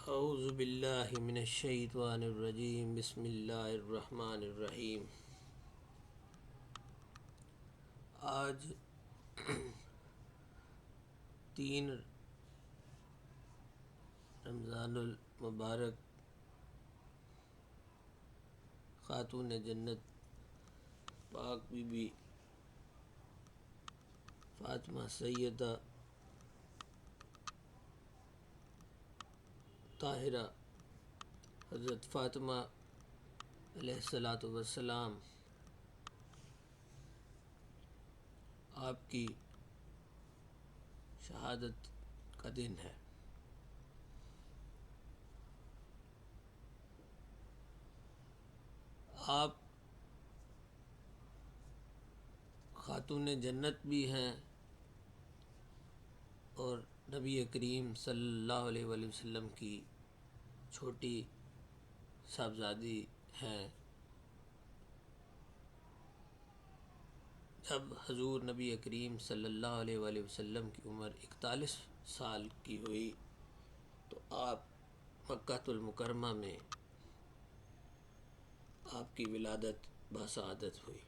اعوذ باللہ من الشیطان الرجیم بسم اللہ الرحمن الرحیم۔ آج 3 رمضان المبارک خاتون جنت پاک بی بی فاطمہ سیدہ طاہرہ حضرت فاطمہ علیہ السلام آپ کی شہادت کا دن ہے۔ آپ خاتون جنت بھی ہیں اور نبی کریم صلی اللہ علیہ وآلہ وسلم کی چھوٹی صاحبزادی ہیں۔ جب حضور نبی کریم صلی اللہ علیہ وآلہ وسلم کی عمر 41 سال کی ہوئی تو آپ مکہ المکرمہ میں آپ کی ولادت بسعادت ہوئی۔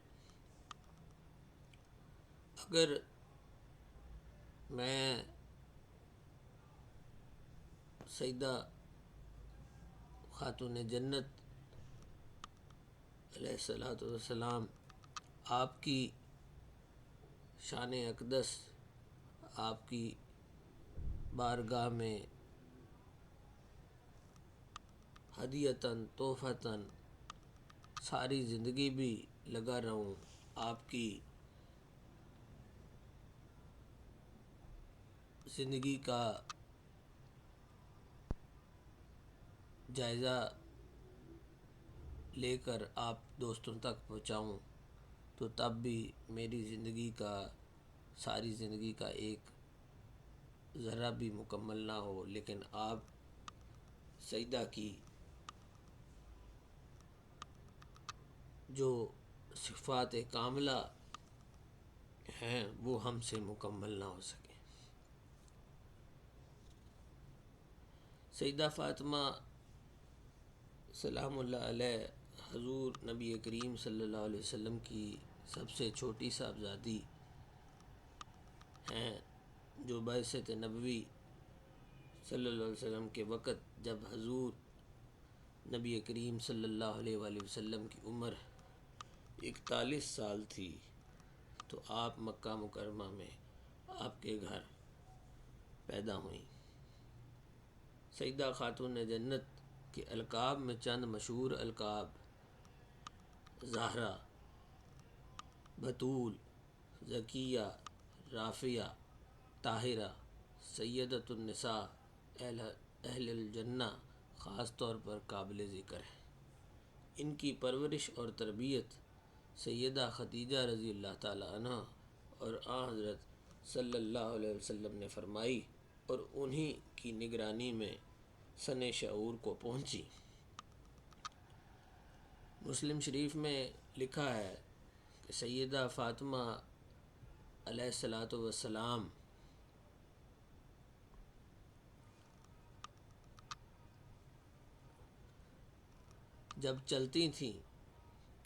اگر میں سیدہ خاتون جنت علیہ السلام آپ کی شان اقدس، آپ کی بارگاہ میں ہدیۃً تحفۃً ساری زندگی بھی لگا رہوں، آپ کی زندگی کا جائزہ لے کر آپ دوستوں تک پہنچاؤں تو تب بھی میری زندگی کا، ساری زندگی کا ایک ذرہ بھی مکمل نہ ہو، لیکن آپ سیدہ کی جو صفات کاملہ ہیں وہ ہم سے مکمل نہ ہو سکے۔ سیدہ فاطمہ سلام اللہ علیہ حضور نبی کریم صلی اللہ علیہ وسلم کی سب سے چھوٹی صاحبزادی ہیں، جو بعثت نبوی صلی اللہ علیہ وسلم کے وقت جب حضور نبی کریم صلی اللہ علیہ وآلہ وسلم کی عمر 41 سال تھی تو آپ مکہ مکرمہ میں آپ کے گھر پیدا ہوئیں۔ سیدہ خاتون جنت کے القاب میں چند مشہور القاب: زہرا، بطول، زکیہ، رافعہ، طاہرہ، سیدۃ النساء، اہل الجنہ خاص طور پر قابل ذکر ہے۔ ان کی پرورش اور تربیت سیدہ خدیجہ رضی اللہ تعالیٰ عنہ اور آن حضرت صلی اللہ علیہ وسلم نے فرمائی اور انہی کی نگرانی میں سن شعور کو پہنچی۔ مسلم شریف میں لکھا ہے کہ سیدہ فاطمہ علیہ السلام جب چلتی تھیں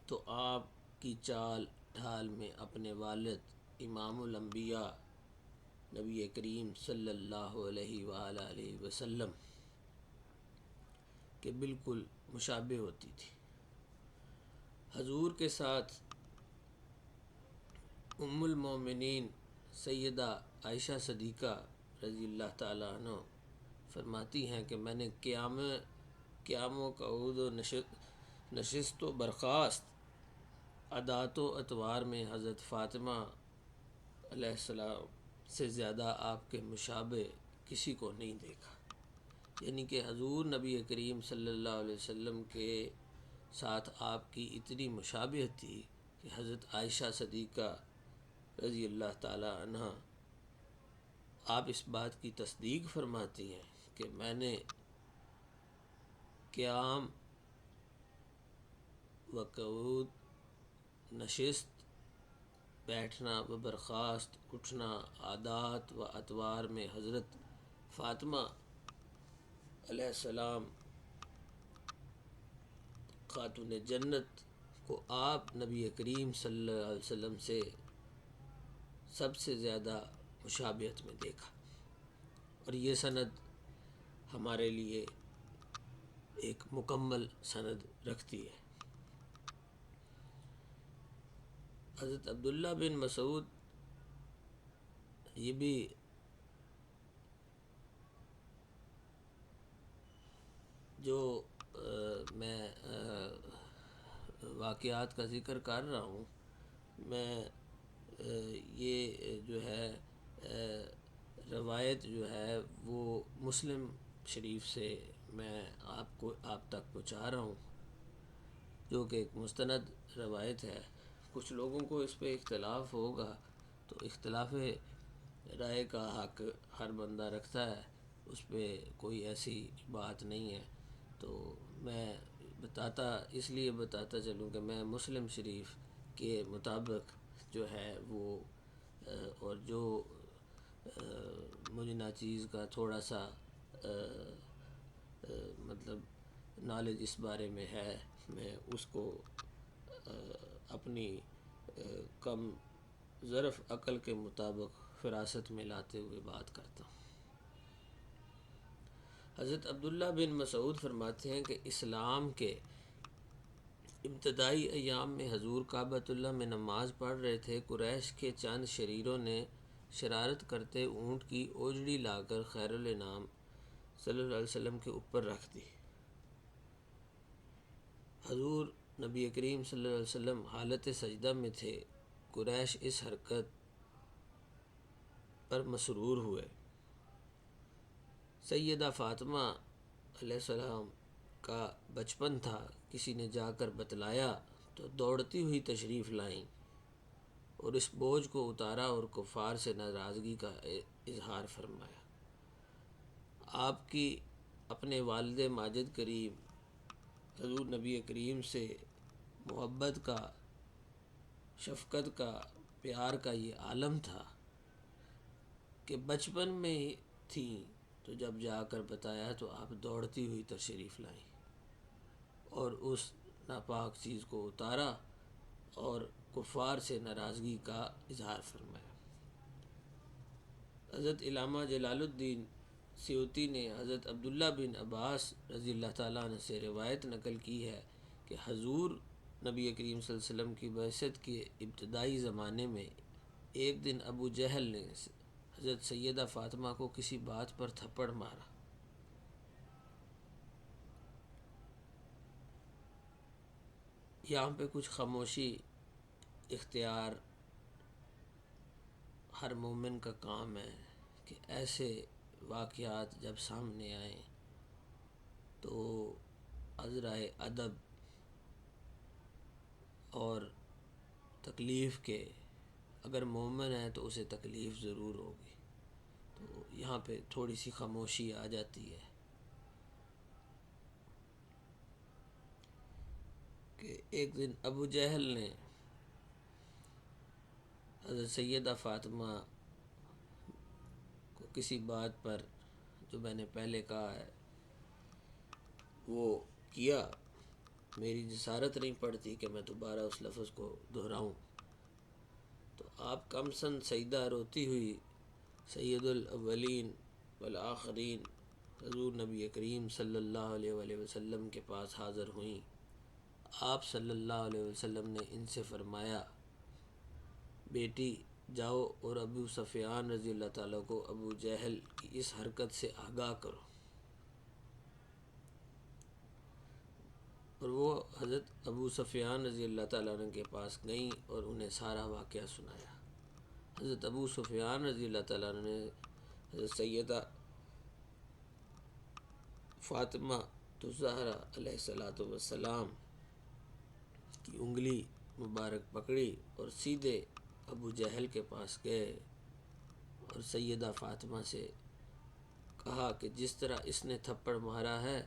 تو آپ کی چال ڈھال میں اپنے والد امام الانبیاء نبی کریم صلی اللہ علیہ وآلہ وسلم کے بالکل مشابہ ہوتی تھی۔ حضور کے ساتھ ام المومنین سیدہ عائشہ صدیقہ رضی اللہ تعالیٰ عنہ فرماتی ہیں کہ میں نے قیام و قعود و نشست و برخاست، عادات و اطوار میں حضرت فاطمہ علیہ السلام سے زیادہ آپ کے مشابہ کسی کو نہیں دیکھا۔ یعنی کہ حضور نبی کریم صلی اللہ علیہ وسلم کے ساتھ آپ کی اتنی مشابہت تھی کہ حضرت عائشہ صدیقہ رضی اللہ تعالیٰ عنہ آپ اس بات کی تصدیق فرماتی ہیں کہ میں نے قیام و قعود، نشست، بیٹھنا و برخاست، اٹھنا، عادات و اطوار میں حضرت فاطمہ علیہ السلام خاتون جنت کو آپ نبی کریم صلی اللہ علیہ وسلم سے سب سے زیادہ مشابہت میں دیکھا، اور یہ سند ہمارے لیے ایک مکمل سند رکھتی ہے۔ حضرت عبداللہ بن مسعود یہ بھی جو میں واقعات کا ذکر کر رہا ہوں، میں یہ جو ہے روایت جو ہے وہ مسلم شریف سے میں آپ تک پہنچا رہا ہوں، جو کہ ایک مستند روایت ہے۔ کچھ لوگوں کو اس پہ اختلاف ہوگا، تو اختلاف رائے کا حق ہر بندہ رکھتا ہے، اس پہ کوئی ایسی بات نہیں ہے۔ تو میں اس لیے بتاتا چلوں کہ میں مسلم شریف کے مطابق جو ہے وہ اور جو مجھے ناچیز کا تھوڑا سا مطلب نالج اس بارے میں ہے، میں اس کو اپنی کم ظرف عقل کے مطابق فراست میں لاتے ہوئے بات کرتا ہوں۔ حضرت عبداللہ بن مسعود فرماتے ہیں کہ اسلام کے ابتدائی ایام میں حضور کعبۃ اللہ میں نماز پڑھ رہے تھے، قریش کے چند شریروں نے شرارت کرتے اونٹ کی اوجڑی لا کر خیر الانام صلی اللہ علیہ وسلم کے اوپر رکھ دی۔ حضور نبی کریم صلی اللہ علیہ وسلم حالت سجدہ میں تھے۔ قریش اس حرکت پر مسرور ہوئے۔ سیدہ فاطمہ علیہ السلام کا بچپن تھا، کسی نے جا کر بتلایا تو دوڑتی ہوئی تشریف لائیں اور اس بوجھ کو اتارا اور کفار سے ناراضگی کا اظہار فرمایا۔ آپ کی اپنے والد ماجد کریم حضور نبی کریم سے محبت کا، شفقت کا، پیار کا یہ عالم تھا کہ بچپن میں تھیں تو جب جا کر بتایا تو آپ دوڑتی ہوئی تشریف لائیں اور اس ناپاک چیز کو اتارا اور کفار سے ناراضگی کا اظہار فرمایا۔ حضرت علامہ جلال الدین سیوطی نے حضرت عبداللہ بن عباس رضی اللہ تعالیٰ عنہ سے روایت نقل کی ہے کہ حضور نبی کریم صلی اللہ علیہ وسلم کی بعثت کے ابتدائی زمانے میں ایک دن ابو جہل نے حضرت سیدہ فاطمہ کو کسی بات پر تھپڑ مارا۔ یہاں پہ کچھ خاموشی اختیار ہر مومن کا کام ہے کہ ایسے واقعات جب سامنے آئیں تو عذرائے ادب اور تکلیف کے، اگر مومن ہے تو اسے تکلیف ضرور ہوگی، تو یہاں پہ تھوڑی سی خاموشی آ جاتی ہے کہ ایک دن ابو جہل نے حضرت سیدہ فاطمہ کو کسی بات پر، جو میں نے پہلے کہا ہے، وہ کیا، میری جسارت نہیں پڑتی کہ میں دوبارہ اس لفظ کو دہراؤں، تو آپ کم سن سیدہ روتی ہوئی سید الاولین والآخرین حضور نبی کریم صلی اللہ علیہ وآلہ وسلم کے پاس حاضر ہوئیں۔ آپ صلی اللہ علیہ وسلم نے ان سے فرمایا، بیٹی جاؤ اور ابو سفیان رضی اللہ تعالیٰ کو ابو جہل کی اس حرکت سے آگاہ کرو۔ اور وہ حضرت ابو سفیان رضی اللہ تعالیٰ عنہ کے پاس گئیں اور انہیں سارا واقعہ سنایا۔ حضرت ابو سفیان رضی اللہ تعالیٰ عنہ نے حضرت سیدہ فاطمہ الزہرا علیہ السلام کی انگلی مبارک پکڑی اور سیدھے ابو جہل کے پاس گئے اور سیدہ فاطمہ سے کہا کہ جس طرح اس نے تھپڑ مارا ہے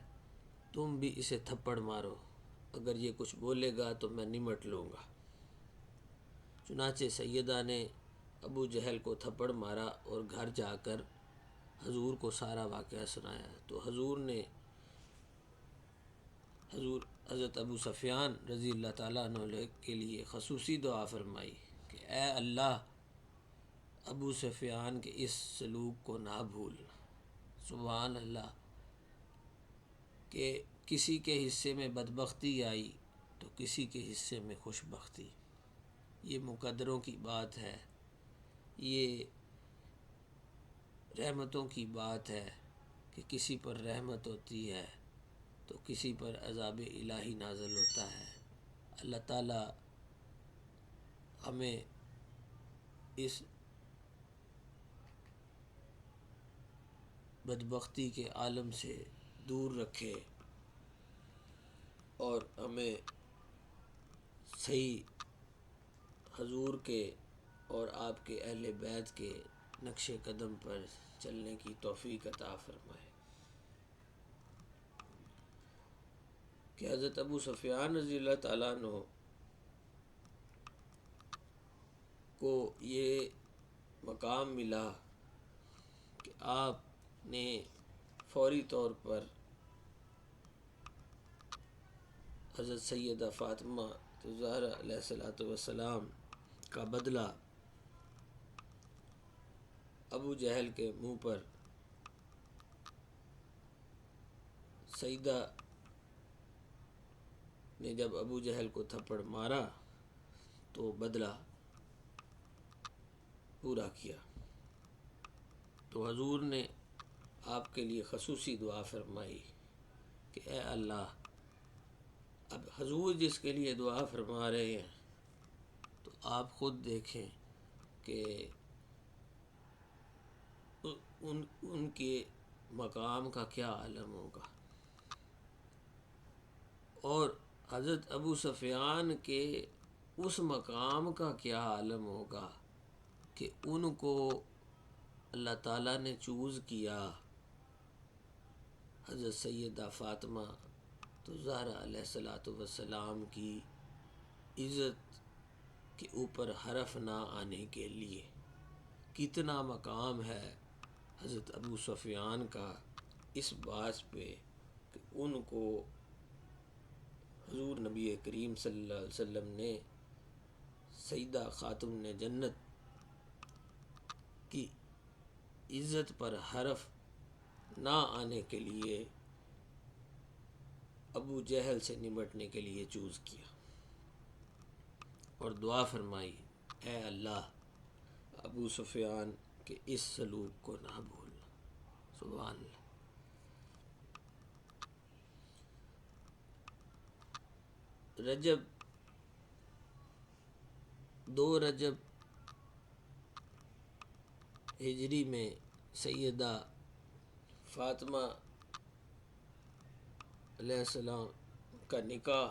تم بھی اسے تھپڑ مارو، اگر یہ کچھ بولے گا تو میں نمٹ لوں گا۔ چنانچہ سیدہ نے ابو جہل کو تھپڑ مارا اور گھر جا کر حضور کو سارا واقعہ سنایا تو حضرت ابو سفیان رضی اللہ تعالیٰ عنہ کے لیے خصوصی دعا فرمائی کہ اے اللہ ابو سفیان کے اس سلوک کو نہ بھول۔ سبحان اللہ، کہ کسی کے حصے میں بدبختی آئی تو کسی کے حصے میں خوش بختی۔ یہ مقدروں کی بات ہے، یہ رحمتوں کی بات ہے کہ کسی پر رحمت ہوتی ہے تو کسی پر عذاب الہی نازل ہوتا ہے۔ اللہ تعالیٰ ہمیں اس بدبختی کے عالم سے دور رکھے اور ہمیں صحیح حضور کے اور آپ کے اہل بیت کے نقش قدم پر چلنے کی توفیق عطا فرمائے۔ کہ حضرت ابو سفیان رضی اللہ تعالیٰ عنہ کو یہ مقام ملا کہ آپ نے فوری طور پر حضرت سیدہ فاطمہ زہرا علیہ السلام کا بدلہ ابو جہل کے منہ پر سیدہ نے جب ابو جہل کو تھپڑ مارا تو بدلہ پورا کیا۔ تو حضور نے آپ کے لیے خصوصی دعا فرمائی کہ اے اللہ، اب حضور جس کے لیے دعا فرما رہے ہیں تو آپ خود دیکھیں کہ ان کے مقام کا کیا عالم ہوگا، اور حضرت ابو سفیان کے اس مقام کا کیا عالم ہوگا کہ ان کو اللہ تعالیٰ نے چوز کیا حضرت سیدہ فاطمہ زہرا علیہ السلام کی عزت کے اوپر حرف نہ آنے کے لیے۔ کتنا مقام ہے حضرت ابو سفیان کا اس بات پہ کہ ان کو حضور نبی کریم صلی اللہ علیہ وسلم نے سیدہ خاتون جنت کی عزت پر حرف نہ آنے کے لیے ابو جہل سے نمٹنے کے لیے چوز کیا اور دعا فرمائی اے اللہ ابو سفیان کے اس سلوک کو نہ بھولنا۔ سبحان اللہ۔ رجب 2 رجب ہجری میں سیدہ فاطمہ علیہ السلام کا نکاح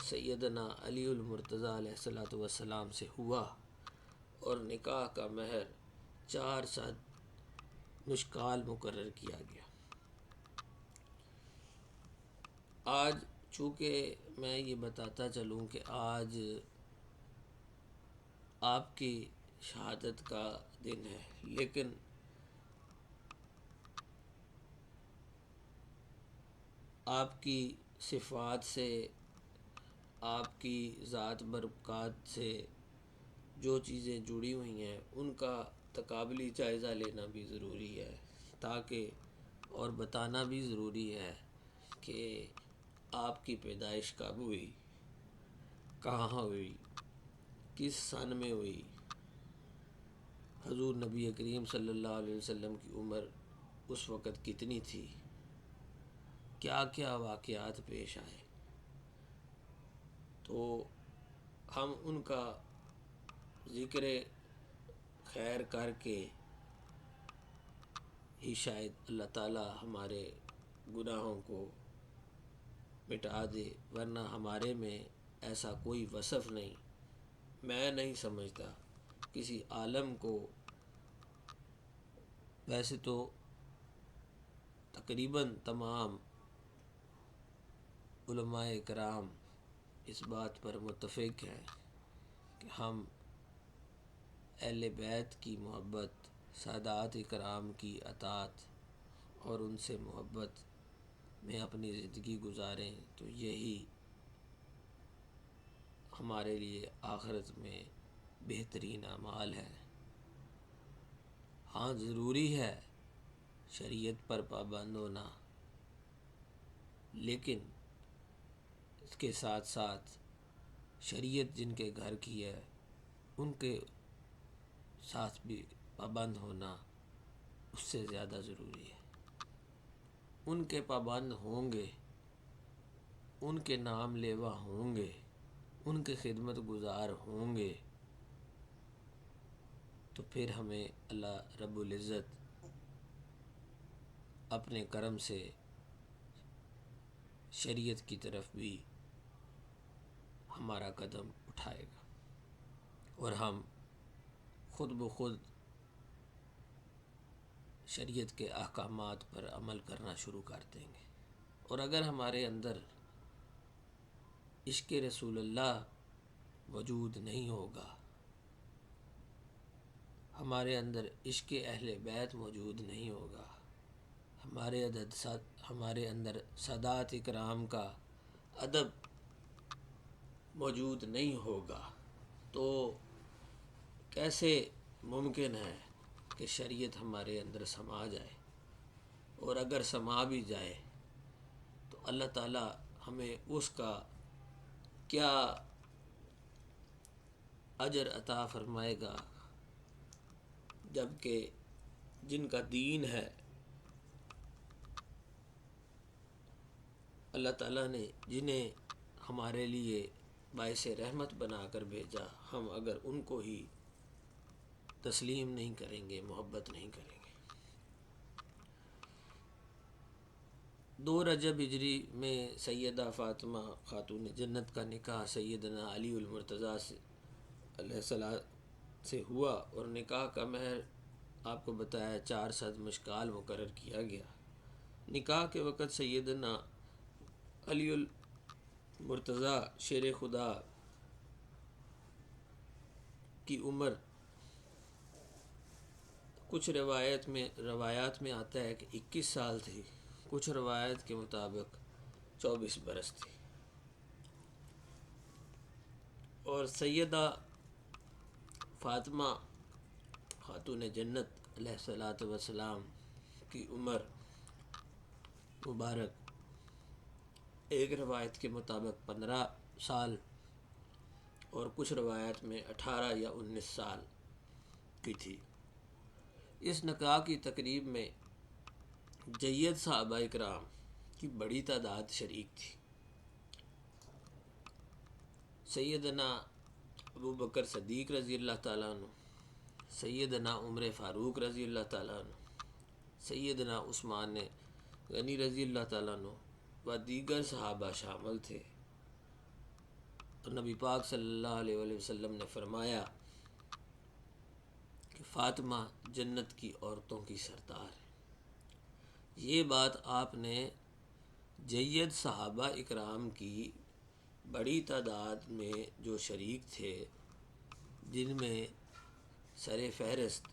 سیدنا علی المرتضیٰ علیہ السلام سے ہوا اور نکاح کا مہر 4 مشکال مقرر کیا گیا۔ آج چونکہ میں یہ بتاتا چلوں کہ آج آپ کی شہادت کا دن ہے، لیکن آپ کی صفات سے، آپ کی ذات برکات سے جو چیزیں جڑی ہوئی ہیں ان کا تقابلی جائزہ لینا بھی ضروری ہے، تاکہ اور بتانا بھی ضروری ہے کہ آپ کی پیدائش کب ہوئی، کہاں ہوئی، کس سن میں ہوئی، حضور نبی کریم صلی اللہ علیہ وسلم کی عمر اس وقت کتنی تھی، کیا کیا واقعات پیش آئے، تو ہم ان کا ذکر خیر کر کے ہی شاید اللہ تعالیٰ ہمارے گناہوں کو مٹا دے، ورنہ ہمارے میں ایسا کوئی وصف نہیں، میں نہیں سمجھتا کسی عالم کو۔ ویسے تو تقریباً تمام علماء کرام اس بات پر متفق ہیں کہ ہم اہل بیت کی محبت سادات اکرام کی اطاعت اور ان سے محبت میں اپنی زندگی گزاریں تو یہی ہمارے لیے آخرت میں بہترین اعمال ہے۔ ہاں، ضروری ہے شریعت پر پابند ہونا، لیکن اس کے ساتھ ساتھ شریعت جن کے گھر کی ہے ان کے ساتھ بھی پابند ہونا اس سے زیادہ ضروری ہے۔ ان کے پابند ہوں گے، ان کے نام لیوا ہوں گے، ان کے خدمت گزار ہوں گے تو پھر ہمیں اللہ رب العزت اپنے کرم سے شریعت کی طرف بھی ہمارا قدم اٹھائے گا اور ہم خود بخود شریعت کے احکامات پر عمل کرنا شروع کر دیں گے۔ اور اگر ہمارے اندر عشق رسول اللہ موجود نہیں ہوگا، ہمارے اندر عشق اہل بیت موجود نہیں ہوگا، ہمارے اندر سادات اکرام کا ادب موجود نہیں ہوگا تو کیسے ممکن ہے کہ شریعت ہمارے اندر سما جائے؟ اور اگر سما بھی جائے تو اللہ تعالی ہمیں اس کا کیا اجر عطا فرمائے گا، جبکہ جن کا دین ہے اللہ تعالیٰ نے جنہیں ہمارے لیے باعث رحمت بنا کر بھیجا، ہم اگر ان کو ہی تسلیم نہیں کریں گے، محبت نہیں کریں گے۔ 2 رجب ہجری میں سیدہ فاطمہ خاتون جنت کا نکاح سیدنا علی المرتضیٰ علیہ السلام سے ہوا، اور نکاح کا مہر آپ کو بتایا 4 صد مشکال مقرر کیا گیا۔ نکاح کے وقت سیدنا علی المرتضیٰ شیر خدا کی عمر کچھ روایات میں آتا ہے کہ 21 سال تھی، کچھ روایت کے مطابق 24 برس تھی، اور سیدہ فاطمہ خاتون جنت علیہ الصلاۃ والسلام کی عمر مبارک ایک روایت کے مطابق 15 سال اور کچھ روایت میں 18 یا 19 سال کی تھی۔ اس نکاح کی تقریب میں جید صحابہ اکرام کی بڑی تعداد شریک تھی۔ سیدنا ابو بکر صدیق رضی اللہ تعالیٰ عنہ، سیدنا عمر فاروق رضی اللہ تعالیٰ عنہ، سیدنا عثمان غنی رضی اللہ تعالیٰ عنہ و دیگر صحابہ شامل تھے۔ تو نبی پاک صلی اللہ علیہ وآلہ وسلم نے فرمایا کہ فاطمہ جنت کی عورتوں کی سردار ہے۔ یہ بات آپ نے جید صحابہ اکرام کی بڑی تعداد میں جو شریک تھے، جن میں سر فہرست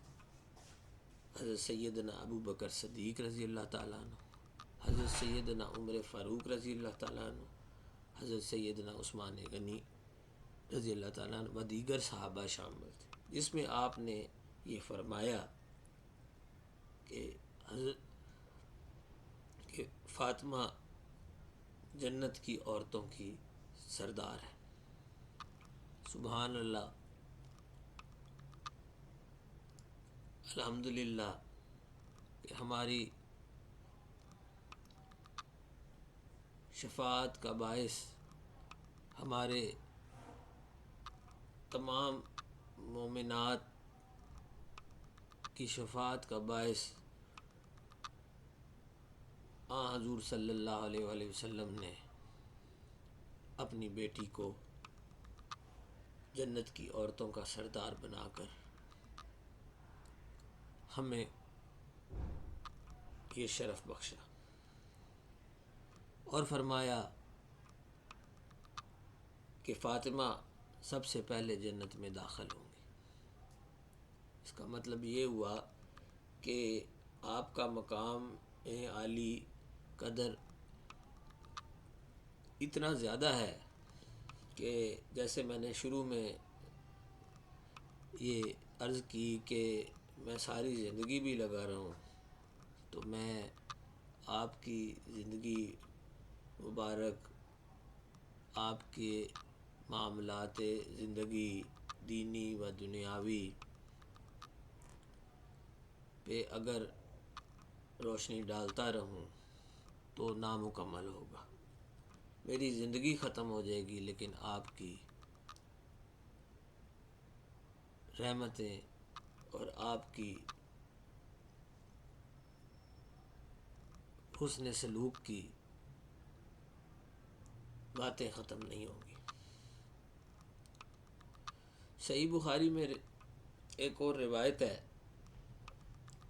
حضرت سیدنا ابو بکر صدیق رضی اللہ تعالیٰ عنہ، حضرت سیدنا عمر فاروق رضی اللہ تعالیٰ عنہ، حضرت سیدنا عثمان غنی رضی اللہ تعالیٰ عنہ و دیگر صحابہ شامل تھے، جس میں آپ نے یہ فرمایا کہ فاطمہ جنت کی عورتوں کی سردار ہے۔ سبحان اللہ، الحمدللہ کہ ہماری شفاعت کا باعث، ہمارے تمام مومنات کی شفاعت کا باعث حضور صلی اللہ علیہ وآلہ وسلم نے اپنی بیٹی کو جنت کی عورتوں کا سردار بنا کر ہمیں یہ شرف بخشا، اور فرمایا کہ فاطمہ سب سے پہلے جنت میں داخل ہوں گی۔ اس کا مطلب یہ ہوا کہ آپ کا مقام عالی قدر اتنا زیادہ ہے کہ جیسے میں نے شروع میں یہ عرض کی کہ میں ساری زندگی بھی لگا رہا ہوں، تو میں آپ کی زندگی مبارک، آپ کے معاملات زندگی دینی و دنیاوی پہ اگر روشنی ڈالتا رہوں تو نامکمل ہوگا۔ میری زندگی ختم ہو جائے گی، لیکن آپ کی رحمتیں اور آپ کی حسن سلوک کی باتیں ختم نہیں ہوں گی۔ صحیح بخاری میں ایک اور روایت ہے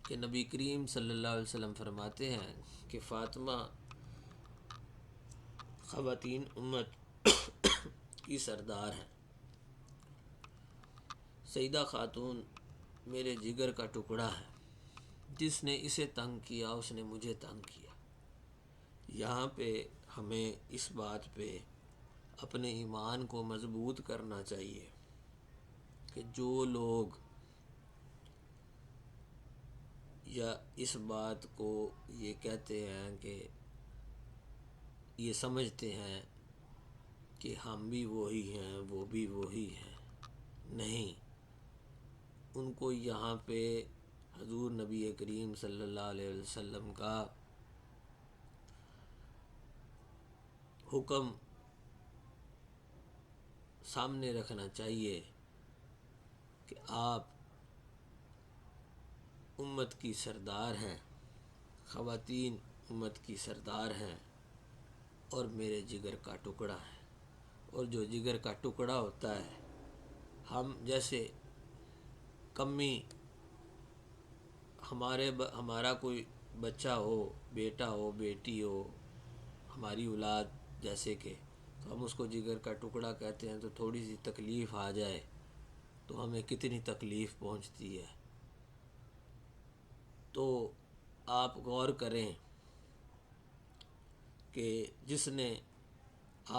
کہ نبی کریم صلی اللہ علیہ وسلم فرماتے ہیں کہ فاطمہ خواتین امت کی سردار ہیں۔ سیدہ خاتون میرے جگر کا ٹکڑا ہے، جس نے اسے تنگ کیا اس نے مجھے تنگ کیا۔ یہاں پہ ہمیں اس بات پہ اپنے ایمان کو مضبوط کرنا چاہیے کہ جو لوگ یا اس بات کو یہ کہتے ہیں کہ یہ سمجھتے ہیں کہ ہم بھی وہی ہیں وہ بھی وہی ہیں، نہیں، ان کو یہاں پہ حضور نبی کریم صلی اللہ علیہ وسلم کا حکم سامنے رکھنا چاہیے کہ آپ امت کی سردار ہیں، خواتین امت کی سردار ہیں اور میرے جگر کا ٹکڑا ہے۔ اور جو جگر کا ٹکڑا ہوتا ہے، ہم جیسے کمی ہمارا کوئی بچہ ہو، بیٹا ہو، بیٹی ہو، ہماری اولاد جیسے کہ، تو ہم اس کو جگر کا ٹکڑا کہتے ہیں، تو تھوڑی سی تکلیف آ جائے تو ہمیں کتنی تکلیف پہنچتی ہے۔ تو آپ غور کریں کہ جس نے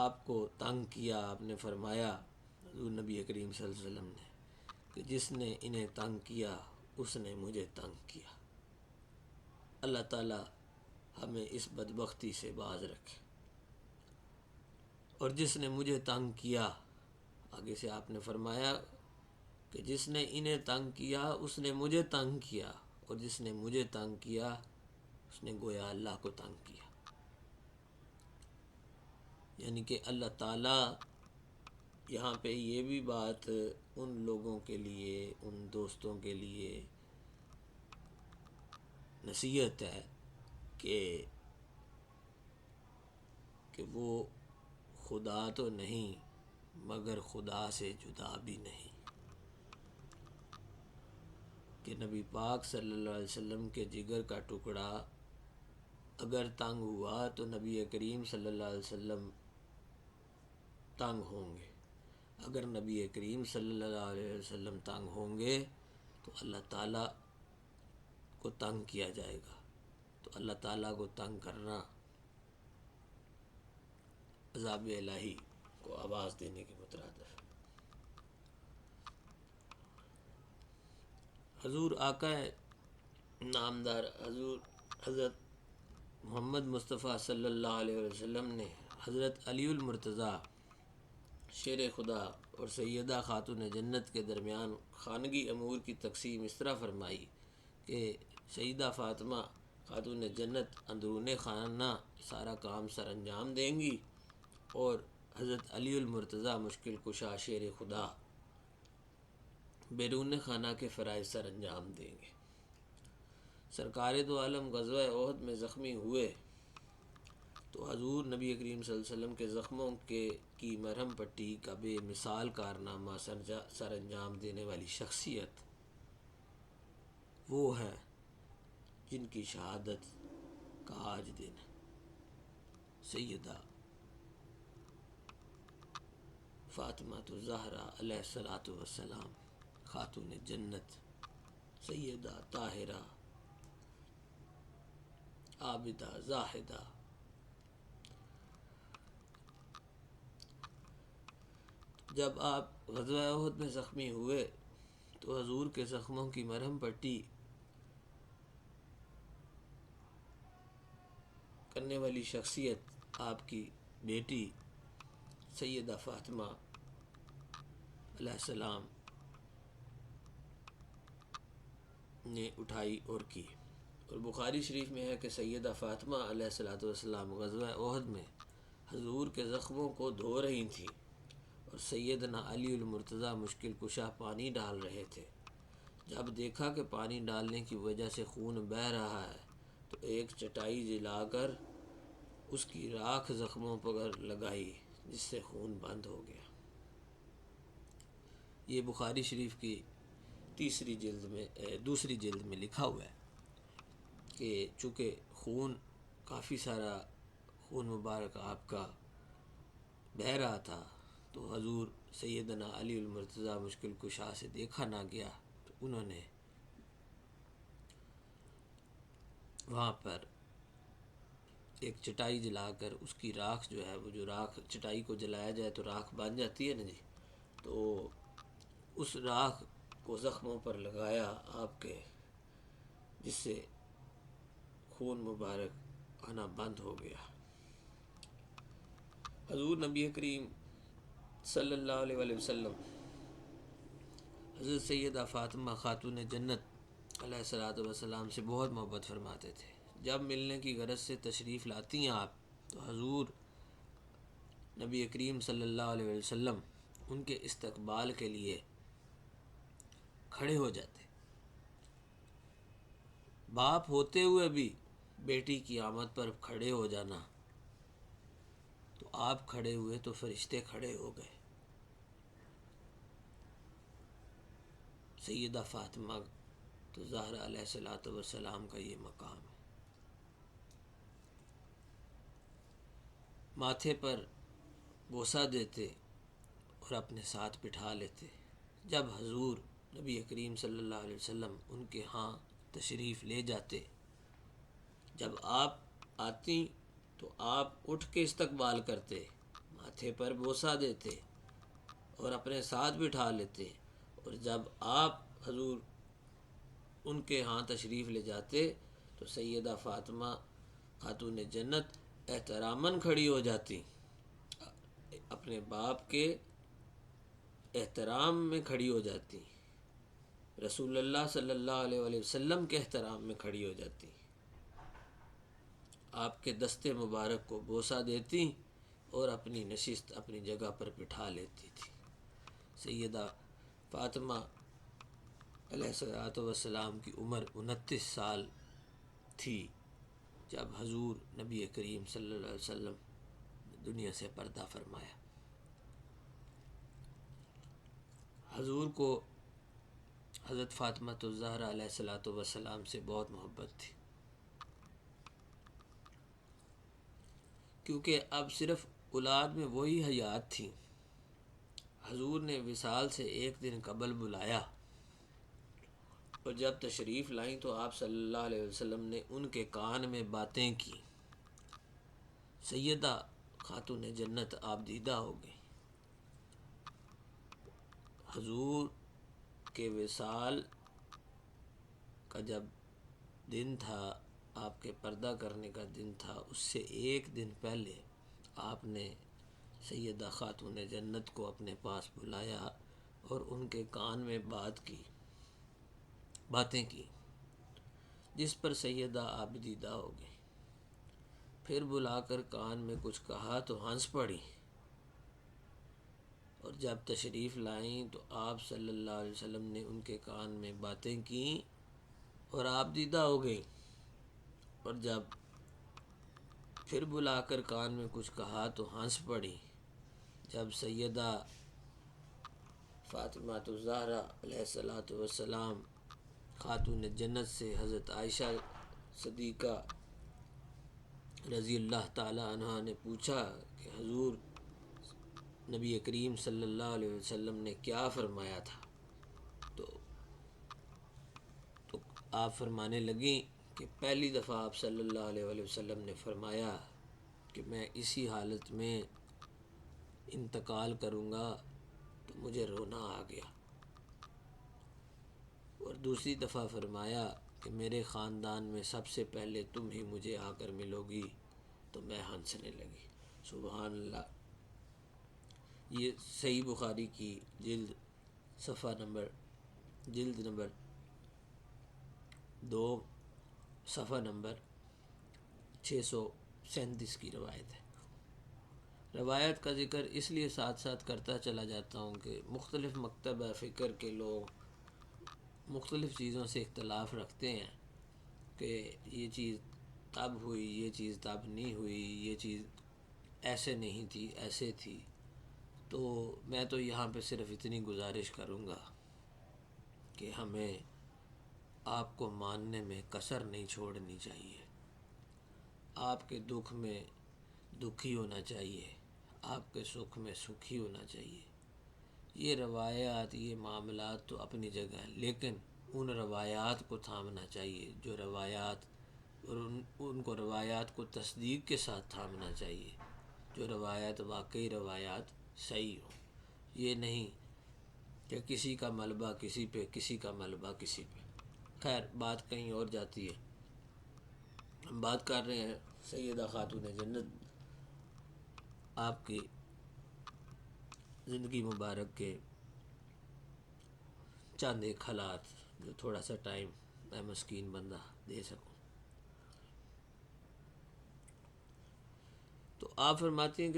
آپ کو تنگ کیا، آپ نے فرمایا حضور نبی کریم صلی اللہ علیہ وسلم نے کہ جس نے انہیں تنگ کیا اس نے مجھے تنگ کیا۔ اللہ تعالی ہمیں اس بدبختی سے باز رکھے۔ اور جس نے مجھے تنگ کیا، آگے سے آپ نے فرمایا کہ جس نے انہیں تنگ کیا اس نے مجھے تنگ کیا، اور جس نے مجھے تنگ کیا اس نے گویا اللہ کو تنگ کیا۔ یعنی کہ اللہ تعالیٰ یہاں پہ یہ بھی بات ان لوگوں کے لیے، ان دوستوں کے لیے نصیحت ہے کہ وہ خدا تو نہیں مگر خدا سے جدا بھی نہیں۔ کہ نبی پاک صلی اللہ علیہ وسلم کے جگر کا ٹکڑا اگر تنگ ہوا تو نبی کریم صلی اللہ علیہ وسلم تنگ ہوں گے۔ اگر نبی کریم صلی اللہ علیہ وسلم تنگ ہوں گے تو اللہ تعالیٰ کو تنگ کیا جائے گا۔ تو اللہ تعالیٰ کو تنگ کرنا عذاب الہی کو آواز دینے کے مترادف ہے۔ حضور آقا نامدار حضرت محمد مصطفیٰ صلی اللہ علیہ وسلم نے حضرت علی المرتضیٰ شیر خدا اور سیدہ خاتون جنت کے درمیان خانگی امور کی تقسیم اس طرح فرمائی کہ سیدہ فاطمہ خاتون جنت اندرون خانہ سارا کام سر انجام دیں گی، اور حضرت علی المرتضیٰ مشکل کشا شیر خدا بیرون خانہ کے فرائض سر انجام دیں گے۔ سرکار دو عالم غزوہ احد میں زخمی ہوئے تو حضور نبی کریم صلی اللہ علیہ وسلم کے زخموں کی مرہم پٹی کا بے مثال کارنامہ سر انجام دینے والی شخصیت وہ ہے جن کی شہادت کا آج دن ہے۔ سیدہ فاطمہ الزہرا علیہ الصلوۃ والسلام خاتون جنت، سیدہ طاہرہ عابدہ زاہدہ۔ جب آپ غزوہ احد میں زخمی ہوئے تو حضور کے زخموں کی مرہم پٹی کرنے والی شخصیت آپ کی بیٹی سیدہ فاطمہ علیہ السلام نے اٹھائی اور کی۔ اور بخاری شریف میں ہے کہ سیدہ فاطمہ علیہ السلام غزوہ احد میں حضور کے زخموں کو دھو رہی تھیں اور سیدنا علی المرتضیٰ مشکل کشا پانی ڈال رہے تھے۔ جب دیکھا کہ پانی ڈالنے کی وجہ سے خون بہہ رہا ہے تو ایک چٹائی جلا کر اس کی راکھ زخموں پر لگائی، جس سے خون بند ہو گیا۔ یہ بخاری شریف کی دوسری جلد میں لکھا ہوا ہے کہ چونکہ کافی سارا خون مبارک آپ کا بہہ رہا تھا تو حضور سیدنا علی المرتضیٰ مشکل کشا سے دیکھا نہ گیا، تو انہوں نے وہاں پر ایک چٹائی جلا کر اس کی راکھ جو ہے، وہ جو راکھ چٹائی کو جلایا جائے تو راکھ بن جاتی ہے نا جی، تو اس راکھ کو زخموں پر لگایا آپ کے، جس سے خون مبارک آنا بند ہو گیا۔ حضور نبی کریم صلی اللہ علیہ وآلہ وسلم حضرت سیدہ فاطمہ خاتون جنت علیہ الصلوۃ والسلام سے بہت محبت فرماتے تھے۔ جب ملنے کی غرض سے تشریف لاتی ہیں آپ تو حضور نبی کریم صلی اللہ علیہ وسلم ان کے استقبال کے لیے کھڑے ہو جاتے۔ باپ ہوتے ہوئے بھی بیٹی کی آمد پر کھڑے ہو جانا، تو آپ کھڑے ہوئے تو فرشتے کھڑے ہو گئے۔ سیدہ فاطمہ تو زہرا علیہ الصلوۃ والسلام کا یہ مقام ہے۔ ماتھے پر بوسہ دیتے اور اپنے ساتھ بٹھا لیتے۔ جب حضور نبی کریم صلی اللہ علیہ وسلم ان کے ہاں تشریف لے جاتے، جب آپ آتی تو آپ اٹھ کے استقبال کرتے، ماتھے پر بوسہ دیتے اور اپنے ساتھ بٹھا لیتے، اور جب آپ حضور ان کے ہاں تشریف لے جاتے تو سیدہ فاطمہ خاتون جنت احتراماً کھڑی ہو جاتی، اپنے باپ کے احترام میں کھڑی ہو جاتی، رسول اللہ صلی اللہ علیہ وآلہ وسلم کے احترام میں کھڑی ہو جاتی، آپ کے دستے مبارک کو بوسہ دیتی اور اپنی نشست اپنی جگہ پر بٹھا لیتی تھی۔ سیدہ فاطمہ علیہ الصلوۃ والسلام کی عمر 29 سال تھی جب حضور نبی کریم صلی اللہ علیہ وسلم دنیا سے پردہ فرمایا۔ حضور کو حضرت فاطمہ الزہرا علیہ الصلوۃ والسلام سے بہت محبت تھی، کیونکہ اب صرف اولاد میں وہی حیات تھی۔ حضور نے وصال سے ایک دن قبل بلایا اور جب تشریف لائیں تو آپ صلی اللہ علیہ وسلم نے ان کے کان میں باتیں کی۔ سیدہ خاتون جنت آپ دیدہ ہو گئی۔ حضور کے وصال کا جب دن تھا، آپ کے پردہ کرنے کا دن تھا، اس سے ایک دن پہلے آپ نے سیدہ خاتون جنت کو اپنے پاس بلایا اور ان کے کان میں باتیں کی، جس پر سیدہ آپ دیدہ ہو گئی۔ پھر بلا کر کان میں کچھ کہا تو ہنس پڑی، اور جب تشریف لائیں تو آپ صلی اللہ علیہ وسلم نے ان کے کان میں باتیں کیں اور آپ دیدہ ہو گئیں، اور جب پھر بلا کر کان میں کچھ کہا تو ہنس پڑی۔ جب سیدہ فاطمہ الزہرا علیہ الصلوۃ والسلام خاتون جنت سے حضرت عائشہ صدیقہ رضی اللہ تعالی عنہا نے پوچھا کہ حضور نبی کریم صلی اللہ علیہ وسلم نے کیا فرمایا تھا، تو آپ فرمانے لگیں کہ پہلی دفعہ آپ صلی اللہ علیہ وآلہ وسلم نے فرمایا کہ میں اسی حالت میں انتقال کروں گا تو مجھے رونا آ گیا، اور دوسری دفعہ فرمایا کہ میرے خاندان میں سب سے پہلے تم ہی مجھے آ کر ملو گی تو میں ہنسنے لگی۔ سبحان اللہ۔ یہ صحیح بخاری کی جلد نمبر 2 صفحہ نمبر 637 کی روایت ہے۔ روایت کا ذکر اس لیے ساتھ ساتھ کرتا چلا جاتا ہوں کہ مختلف مکتبہ فکر کے لوگ مختلف چیزوں سے اختلاف رکھتے ہیں کہ یہ چیز تب ہوئی، یہ چیز تب نہیں ہوئی، یہ چیز ایسے نہیں تھی، ایسے تھی۔ تو میں تو یہاں پہ صرف اتنی گزارش کروں گا کہ ہمیں آپ کو ماننے میں کسر نہیں چھوڑنی چاہیے، آپ کے دکھ میں دکھی ہونا چاہیے، آپ کے سکھ میں سکھی ہونا چاہیے۔ یہ روایات، یہ معاملات تو اپنی جگہ ہیں، لیکن ان روایات کو تھامنا چاہیے جو روایات، اور ان کو روایات کو تصدیق کے ساتھ تھامنا چاہیے جو روایات واقعی روایات صحیح ہو۔ یہ نہیں کہ کسی کا ملبہ کسی پہ، کسی کا ملبہ کسی پہ۔ خیر، بات کہیں اور جاتی ہے۔ ہم بات کر رہے ہیں سیدہ خاتون جنت آپ کی زندگی مبارک کے چند ایک حالات جو تھوڑا سا ٹائم میں مسکین بندہ دے سکوں۔ تو آپ فرماتی ہیں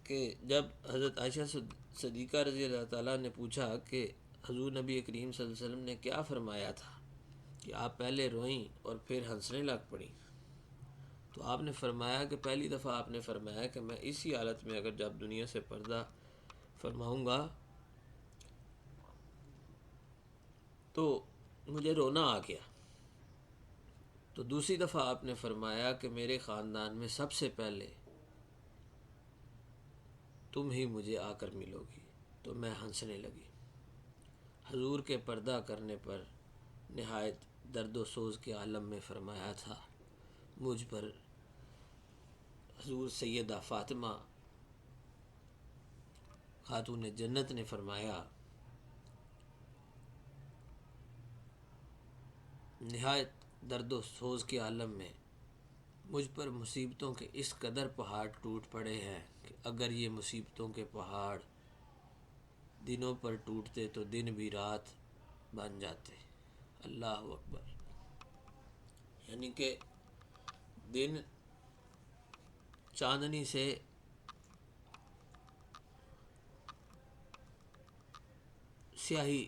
کہ جب حضرت عائشہ صدیقہ رضی اللہ تعالیٰ نے پوچھا کہ حضور نبی کریم صلی اللہ علیہ وسلم نے کیا فرمایا تھا کہ آپ پہلے روئیں اور پھر ہنسنے لگ پڑیں، تو آپ نے فرمایا کہ پہلی دفعہ آپ نے فرمایا کہ میں اسی حالت میں اگر جب دنیا سے پردہ فرماؤں گا تو مجھے رونا آ گیا۔ تو دوسری دفعہ آپ نے فرمایا کہ میرے خاندان میں سب سے پہلے تم ہی مجھے آ کر ملو گی تو میں ہنسنے لگی۔ حضور کے پردہ کرنے پر نہایت درد و سوز کے عالم میں فرمایا تھا، مجھ پر حضور سیدہ فاطمہ خاتون جنت نے فرمایا، نہایت درد و سوز کے عالم میں مجھ پر مصیبتوں کے اس قدر پہاڑ ٹوٹ پڑے ہیں کہ اگر یہ مصیبتوں کے پہاڑ دنوں پر ٹوٹتے تو دن بھی رات بن جاتے۔ اللہ اکبر۔ یعنی کہ دن چاندنی سے سیاہی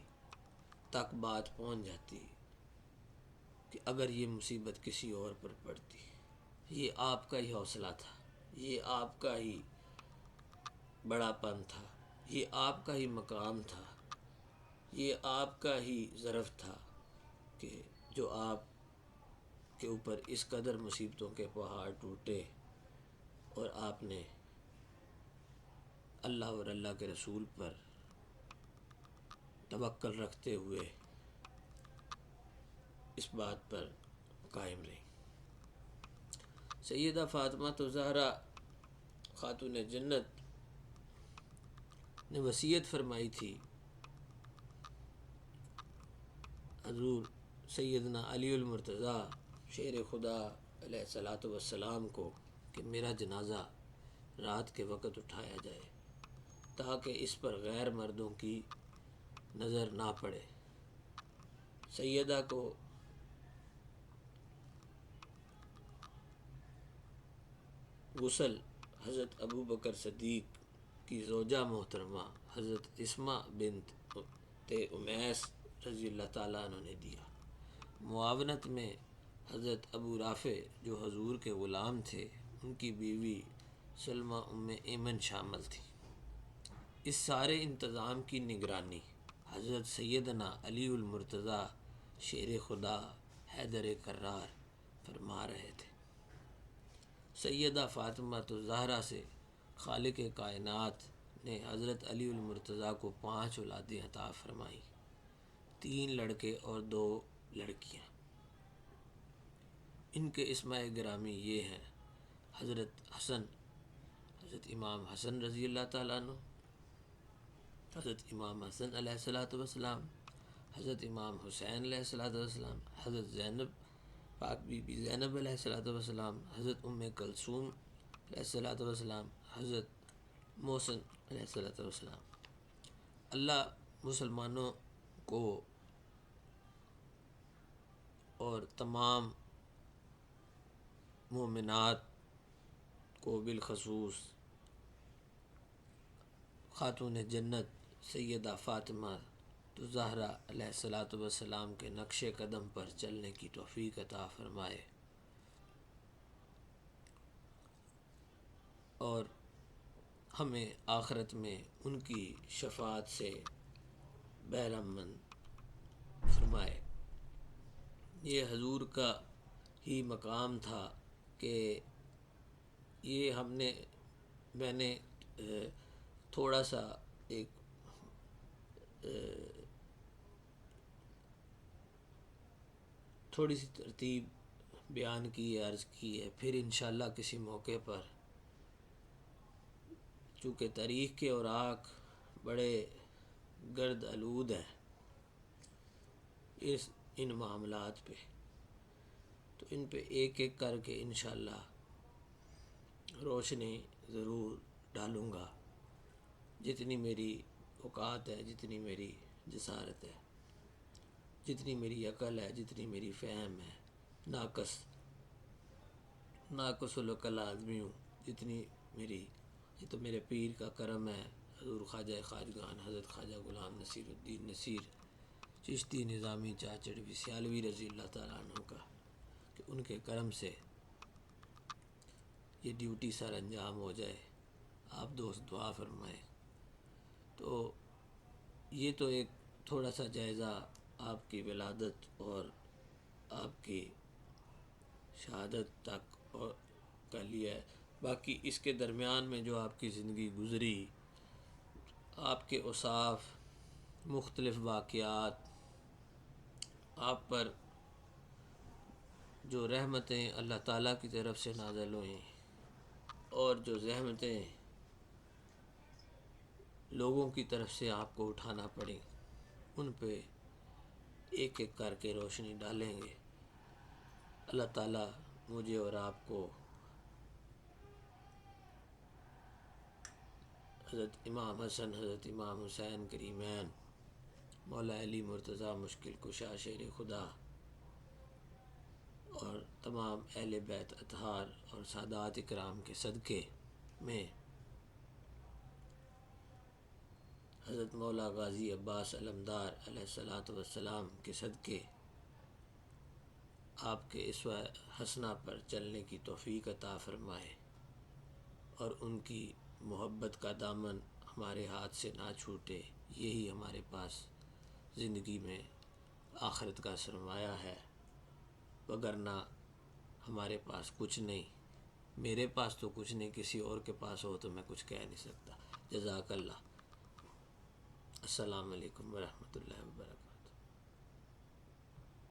تک بات پہنچ جاتی کہ اگر یہ مصیبت کسی اور پر پڑتی۔ یہ آپ کا ہی حوصلہ تھا، یہ آپ کا ہی بڑا پن تھا، یہ آپ کا ہی مقام تھا، یہ آپ کا ہی ظرف تھا کہ جو آپ کے اوپر اس قدر مصیبتوں کے پہاڑ ٹوٹے اور آپ نے اللہ اور اللہ کے رسول پر توکل رکھتے ہوئے اس بات پر قائم رہی۔ سیدہ فاطمہ زہرا خاتون جنت نے وصیت فرمائی تھی حضور سیدنا علی المرتضیٰ شیر خدا علیہ الصلاۃ والسلام کو کہ میرا جنازہ رات کے وقت اٹھایا جائے تاکہ اس پر غیر مردوں کی نظر نہ پڑے۔ سیدہ کو غسل حضرت ابو بکر صدیق کی زوجہ محترمہ حضرت اسمہ بنت امیس رضی اللہ تعالیٰ عنہ نے دیا۔ معاونت میں حضرت ابو رافع جو حضور کے غلام تھے، ان کی بیوی سلمہ ایمن شامل تھی۔ اس سارے انتظام کی نگرانی حضرت سیدنا علی المرتضیٰ شیر خدا حیدر کرار فرما رہے تھے۔ سیدہ فاطمہ زہرا سے خالق کائنات نے حضرت علی المرتضیٰ کو 5 اولادیں عطا فرمائیں، 3 لڑکے اور 2 لڑکیاں۔ ان کے اسماء گرامی یہ ہیں: حضرت حسن، حضرت امام حسن رضی اللہ تعالیٰ عنہ، حضرت امام حسن علیہ الصلوۃ والسلام، حضرت امام حسین علیہ الصلوۃ والسلام، حضرت زینب، پاک بی بی زینب علیہ الصلوۃ والسلام، حضرت ام کلثوم علیہ الصلوۃ والسلام، حضرت محسن علیہ الصلوۃ والسلام۔ اللہ مسلمانوں کو اور تمام مومنات کو بالخصوص خاتون جنت سیدہ فاطمہ الزہرا علیہ الصلوۃ والسلام کے نقش قدم پر چلنے کی توفیق عطا فرمائے، اور ہمیں آخرت میں ان کی شفاعت سے بہرہ مند فرمائے۔ یہ حضور کا ہی مقام تھا کہ یہ میں نے تھوڑا سا ایک تھوڑی سی ترتیب بیان کی ہے، عرض کی ہے، پھر انشاءاللہ کسی موقع پر، چونکہ تاریخ کے اوراق بڑے گرد آلود ہیں ان معاملات پہ، تو ان پہ ایک ایک کر کے انشاءاللہ روشنی ضرور ڈالوں گا، جتنی میری اوقات ہے، جتنی میری جسارت ہے، جتنی میری عقل ہے، جتنی میری فہم ہے، ناقص العقل آدمی ہوں، جتنی میری، یہ تو میرے پیر کا کرم ہے، حضور خواجہ خواجگان حضرت خواجہ غلام نصیر الدین نصیر چشتی نظامی چاچڑوی سیالوی رضی اللہ تعالیٰ عنہ کا، کہ ان کے کرم سے یہ ڈیوٹی سر انجام ہو جائے۔ آپ دوست دعا فرمائیں۔ تو یہ تو ایک تھوڑا سا جائزہ آپ کی ولادت اور آپ کی شہادت تک اور کا لیا ہے۔ باقی اس کے درمیان میں جو آپ کی زندگی گزری، آپ کے اوصاف، مختلف واقعات، آپ پر جو رحمتیں اللہ تعالیٰ کی طرف سے نازل ہوئیں اور جو زحمتیں لوگوں کی طرف سے آپ کو اٹھانا پڑیں، ان پہ ایک ایک کر کے روشنی ڈالیں گے۔ اللہ تعالیٰ مجھے اور آپ کو حضرت امام حسن، حضرت امام حسین کریمین، مولا علی مرتضیٰ مشکل کشا شیر خدا اور تمام اہل بیت اطہار اور سادات اکرام کے صدقے میں حضرت مولا غازی عباس علمدار علیہ الصلوۃ والسلام کے صدقے آپ کے اسوہ حسنہ پر چلنے کی توفیق عطا فرمائے، اور ان کی محبت کا دامن ہمارے ہاتھ سے نہ چھوٹے۔ یہی ہمارے پاس زندگی میں آخرت کا سرمایہ ہے، وگرنہ ہمارے پاس کچھ نہیں۔ میرے پاس تو کچھ نہیں، کسی اور کے پاس ہو تو میں کچھ کہہ نہیں سکتا۔ جزاک اللہ۔ السلام علیکم ورحمۃ اللہ وبرکاتہ۔